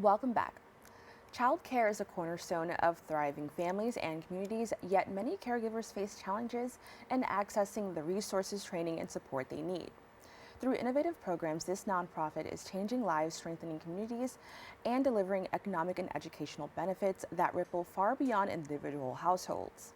Welcome back. Childcare is a cornerstone of thriving families and communities, yet many caregivers face challenges in accessing the resources, training, and support they need. Through innovative programs, this nonprofit is changing lives, strengthening communities, and delivering economic and educational benefits that ripple far beyond individual households.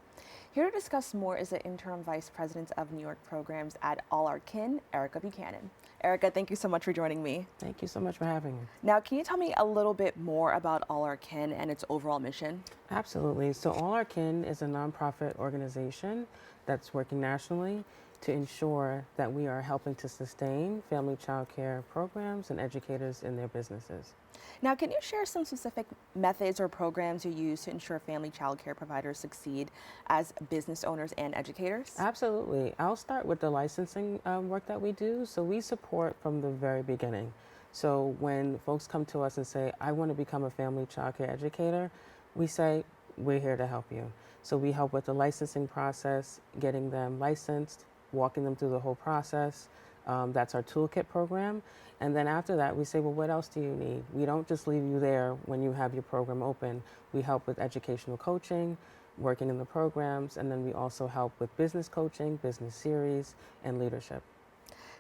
Here to discuss more is the Interim Vice President of New York Programs at All Our Kin, Erica Buchanan. Erica, thank you so much for joining me. Thank you so much for having me. Now, can you tell me a little bit more about All Our Kin and its overall mission? Absolutely. So All Our Kin is a nonprofit organization that's working nationally to ensure that we are helping to sustain family child care programs and educators in their businesses. Now, can you share some specific methods or programs you use to ensure family child care providers succeed as business owners and educators? Absolutely. I'll start with the licensing work that we do. So we support from the very beginning. So when folks come to us and say, I want to become a family child care educator, we say, we're here to help you. So we help with the licensing process, getting them licensed, walking them through the whole process. That's our toolkit program. And then after that, we say, well, what else do you need? We don't just leave you there when you have your program open. We help with educational coaching, working in the programs, and then we also help with business coaching, business series, and leadership.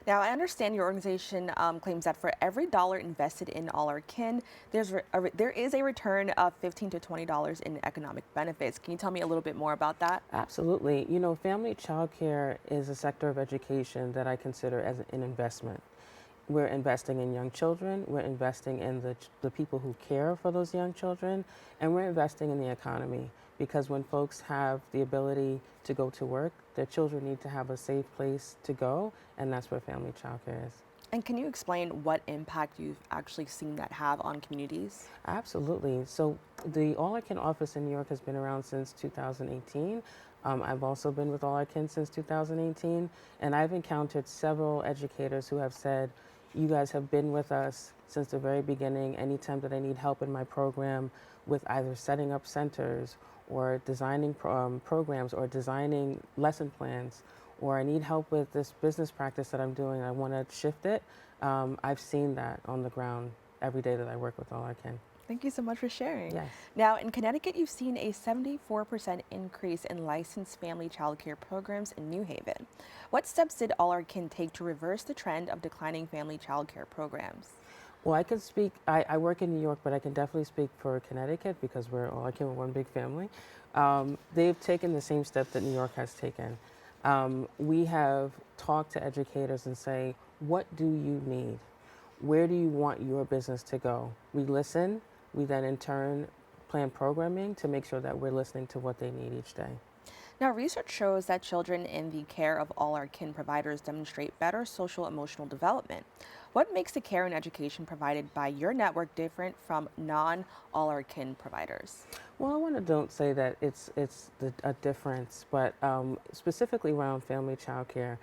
Now, I understand your organization claims that for every dollar invested in All Our Kin, there is a return of $15 to $20 in economic benefits. Can you tell me a little bit more about that? Absolutely. You know, family child care is a sector of education that I consider as an investment. We're investing in young children, we're investing in the people who care for those young children, and we're investing in the economy. Because when folks have the ability to go to work, their children need to have a safe place to go, and that's where family child care is. And can you explain what impact you've actually seen that have on communities? Absolutely. So the All I Can office in New York has been around since 2018. I've also been with All I Can since 2018, and I've encountered several educators who have said, you guys have been with us since the very beginning. Anytime that I need help in my program with either setting up centers or designing programs or designing lesson plans, or I need help with this business practice that I'm doing, I want to shift it, I've seen that on the ground every day that I work with All I Can. Thank you so much for sharing. Yes. Now, in Connecticut, you've seen a 74% increase in licensed family child care programs in New Haven. What steps did All Our Kin take to reverse the trend of declining family child care programs? Well, I can speak, I work in New York, but I can definitely speak for Connecticut because we're All I Can, we're one big family. They've taken the same step that New York has taken. We have talked to educators and say, what do you need? Where do you want your business to go? We listen. We then in turn plan programming to make sure that we're listening to what they need each day. Now, research shows that children in the care of All Our Kin providers demonstrate better social emotional development. What makes the care and education provided by your network different from non-All Our Kin providers? Well, don't say that it's a difference, but specifically around family child care,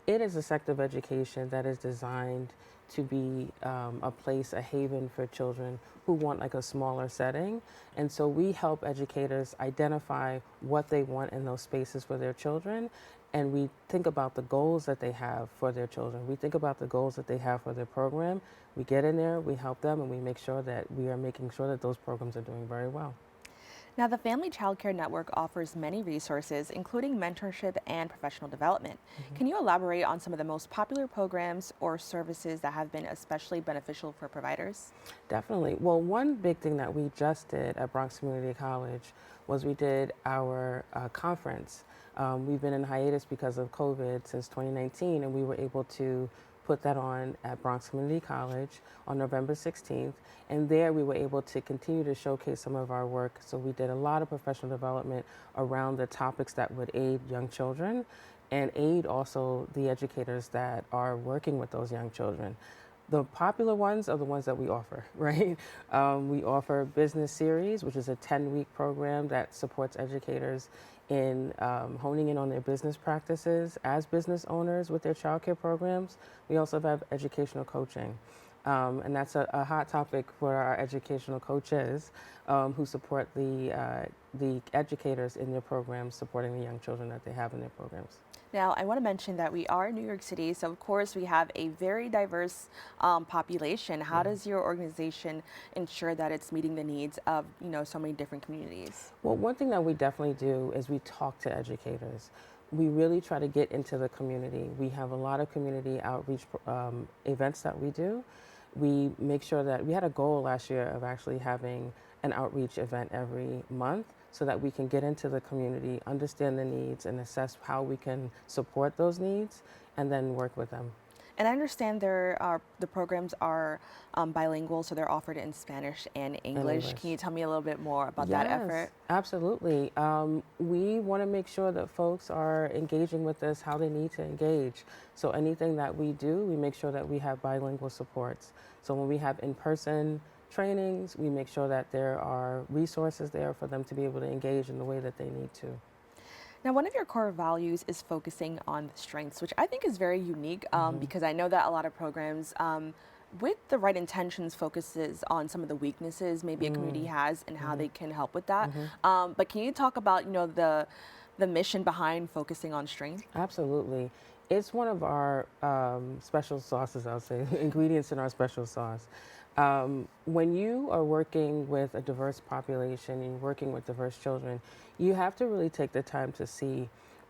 it is a sector of education that is designed to be a place, a haven for children who want like a smaller setting. And so we help educators identify what they want in those spaces for their children. And we think about the goals that they have for their children. We think about the goals that they have for their program. We get in there, we help them, and we make sure that we are making sure that those programs are doing very well. Now, the Family Child Care Network offers many resources, including mentorship and professional development. Can you elaborate on some of the most popular programs or services that have been especially beneficial for providers? Definitely. Well, one big thing that we just did at Bronx Community College was we did our conference. We've been in hiatus because of COVID since 2019, and we were able to put that on at Bronx Community College on November 16th. And there we were able to continue to showcase some of our work. So we did a lot of professional development around the topics that would aid young children and aid also the educators that are working with those young children. The popular ones are the ones that we offer, right? We offer business series, which is a 10-week program that supports educators in honing in on their business practices as business owners with their childcare programs. We also have educational coaching. And that's a hot topic for our educational coaches who support the educators in their programs, supporting the young children that they have in their programs. Now, I want to mention that we are in New York City, so of course we have a very diverse population. How does your organization ensure that it's meeting the needs of, so many different communities? Well, one thing that we definitely do is we talk to educators. We really try to get into the community. We have a lot of community outreach events that we do. We make sure that we had a goal last year of actually having an outreach event every month so that we can get into the community, understand the needs, and assess how we can support those needs and then work with them. And I understand the programs are bilingual, so they're offered in Spanish and And English. English. Can you tell me a little bit more about that effort? Absolutely. We want to make sure that folks are engaging with us how they need to engage. So anything that we do, we make sure that we have bilingual supports. So when we have in-person trainings, we make sure that there are resources there for them to be able to engage in the way that they need to. Now, one of your core values is focusing on the strengths, which I think is very unique because I know that a lot of programs, with the right intentions, focuses on some of the weaknesses maybe a community has and how they can help with that. But can you talk about, the mission behind focusing on strength? Absolutely. It's one of our special sauces, I'll say, ingredients in our special sauce. When you are working with a diverse population and you're working with diverse children, you have to really take the time to see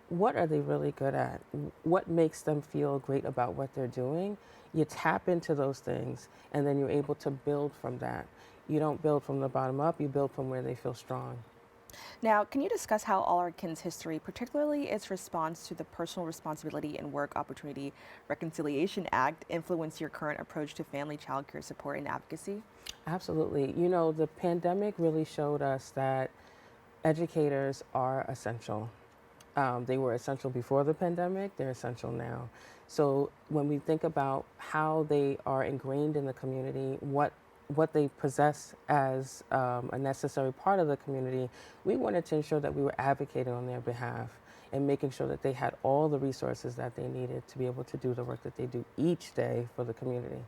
what are they really good at? What makes them feel great about what they're doing? You tap into those things and then you're able to build from that. You don't build from the bottom up, you build from where they feel strong. Now, can you discuss how All Our Kin's history, particularly its response to the Personal Responsibility and Work Opportunity Reconciliation Act, influenced your current approach to family child care support and advocacy? Absolutely. You know, the pandemic really showed us that educators are essential. They were essential before the pandemic, they're essential now. So when we think about how they are ingrained in the community, what they possess as a necessary part of the community, we wanted to ensure that we were advocating on their behalf and making sure that they had all the resources that they needed to be able to do the work that they do each day for the community.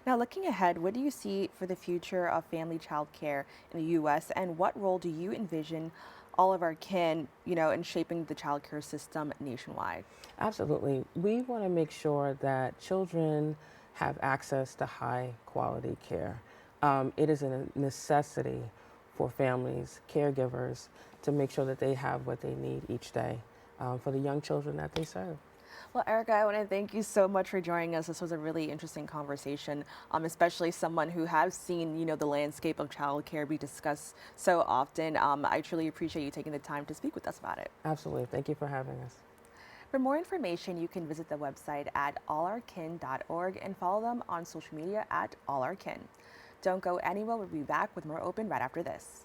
Now, looking ahead, what do you see for the future of family child care in the U.S., and what role do you envision All of Our Kin, in shaping the child care system nationwide? Absolutely. We want to make sure that children have access to high quality care. It is a necessity for families, caregivers, to make sure that they have what they need each day for the young children that they serve. Well, Erica, I want to thank you so much for joining us. This was a really interesting conversation, especially someone who has seen, the landscape of childcare be discussed so often. I truly appreciate you taking the time to speak with us about it. Absolutely. Thank you for having us. For more information, you can visit the website at allourkin.org and follow them on social media at allourkin. Don't go anywhere. We'll be back with more Open right after this.